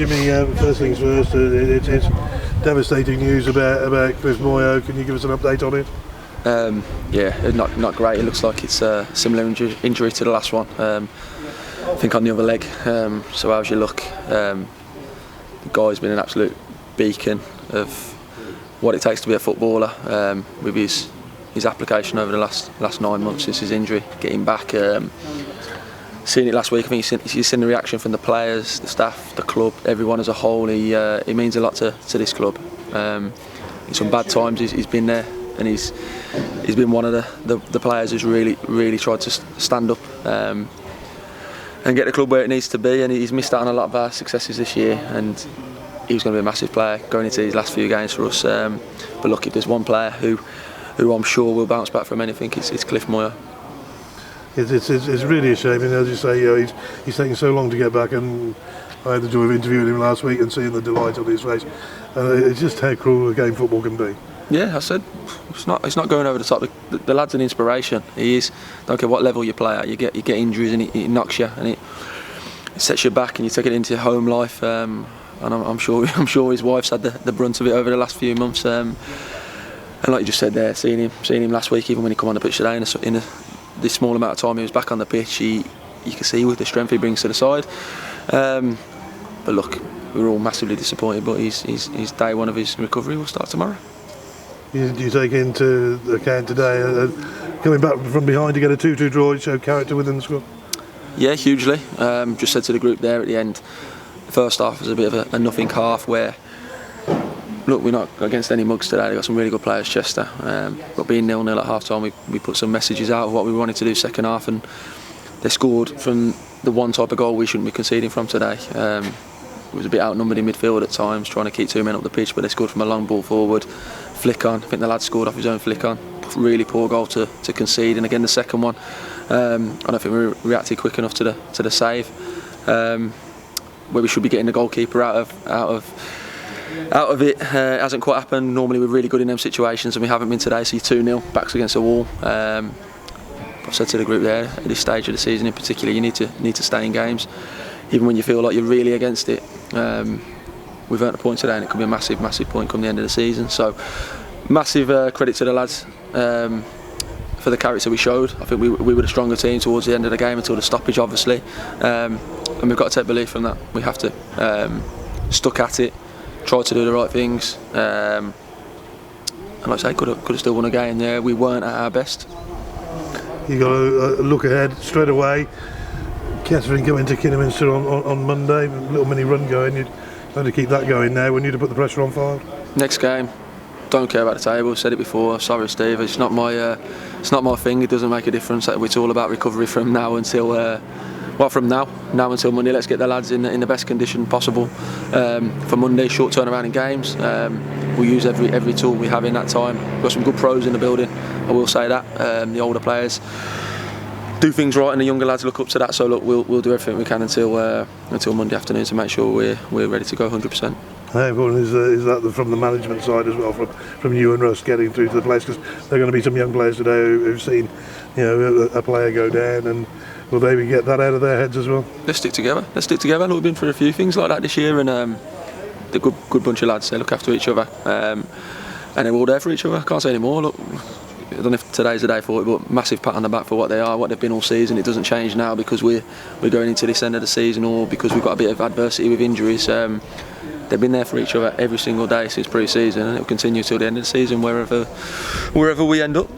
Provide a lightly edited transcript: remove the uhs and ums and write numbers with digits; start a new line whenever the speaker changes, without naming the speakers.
Jimmy, first things first, it's devastating news about Cliff Moyo. Can you give us an update on it?
Yeah, not great. It looks like it's a similar injury to the last one. I think on the other leg. So how's your luck? The guy's been an absolute beacon of what it takes to be a footballer. With his application over the last 9 months since his injury, getting back. Seeing it last week, I think you've seen the reaction from the players, the staff, the club, everyone as a whole. He means a lot to this club. In some bad times, he's been there, and he's been one of the players who's really tried to stand up and get the club where it needs to be. And he's missed out on a lot of our successes this year, and he was going to be a massive player going into these last few games for us. But look, if there's one player who I'm sure will bounce back from anything, it's Cliff Moyo.
It's really a shame, and as you say, he's taken so long to get back, and I had the joy of interviewing him last week and seeing the delight on his face. It's just how cruel a game football can be. Yeah,
I said it's not going over the top. The lad's an inspiration. He is. Don't care what level you play at, you get injuries and it knocks you, and it sets you back, and you take it into your home life. And I'm sure his wife's had the brunt of it over the last few months. And like you just said there, seeing him last week, even when he come on the pitch today in this small amount of time he was back on the pitch, you can see with the strength he brings to the side. But look, we were all massively disappointed, but his day one of his recovery will start tomorrow.
You take into account today coming back from behind to get a 2-2 draw, it showed character within the squad?
Yeah, hugely. Just said to the group there at the end, the first half was a bit of a nothing half where, look, we're not against any mugs today. They've got some really good players, Chester. But being 0-0 at half time, we put some messages out of what we wanted to do second half, and they scored from the one type of goal we shouldn't be conceding from today. It was a bit outnumbered in midfield at times, trying to keep two men up the pitch, but they scored from a long ball forward, flick on. I think the lad scored off his own flick on. Really poor goal to concede, and again the second one, I don't think we reacted quick enough to the save, where we should be getting the goalkeeper out of it. Hasn't quite happened. Normally we're really good in them situations, and we haven't been today. So you're 2-0, backs against the wall. I've said to the group there, at this stage of the season in particular, you need to stay in games, even when you feel like you're really against it. We've earned a point today, and it could be a massive point come the end of the season. So massive credit to the lads for the character we showed. I think we were the stronger team towards the end of the game until the stoppage, obviously, and we've got to take belief from that. We have to stuck at it. Tried to do the right things, and like I say, could have still won a game there. We weren't at our best.
You got to look ahead straight away. Kettering coming to Kidderminster on Monday, a little mini run going. You'd have to keep that going now. We need to put the pressure on Fylde.
Next game, don't care about the table. Said it before. Sorry, Steve. It's not my thing. It doesn't make a difference. It's all about recovery from now until. From now until Monday. Let's get the lads in the best condition possible for Monday. Short turnaround in games. We'll use every tool we have in that time. We've got some good pros in the building, I will say that. The older players do things right, and the younger lads look up to that. So look, we'll do everything we can until Monday afternoon to make sure we're ready to go 100%.
How important is that from the management side as well, from you and Russ getting through to the place, because there are going to be some young players today who've seen, a player go down, and will maybe get that out of their heads as well?
Let's stick together. Look, we've been through a few things like that this year, and they're good bunch of lads. They look after each other, and they're all there for each other. I can't say any more. Look, I don't know if today's the day for it, but massive pat on the back for what they are, what they've been all season. It doesn't change now because we're going into this end of the season, or because we've got a bit of adversity with injuries. They've been there for each other every single day since pre-season, and it will continue till the end of the season, wherever we end up.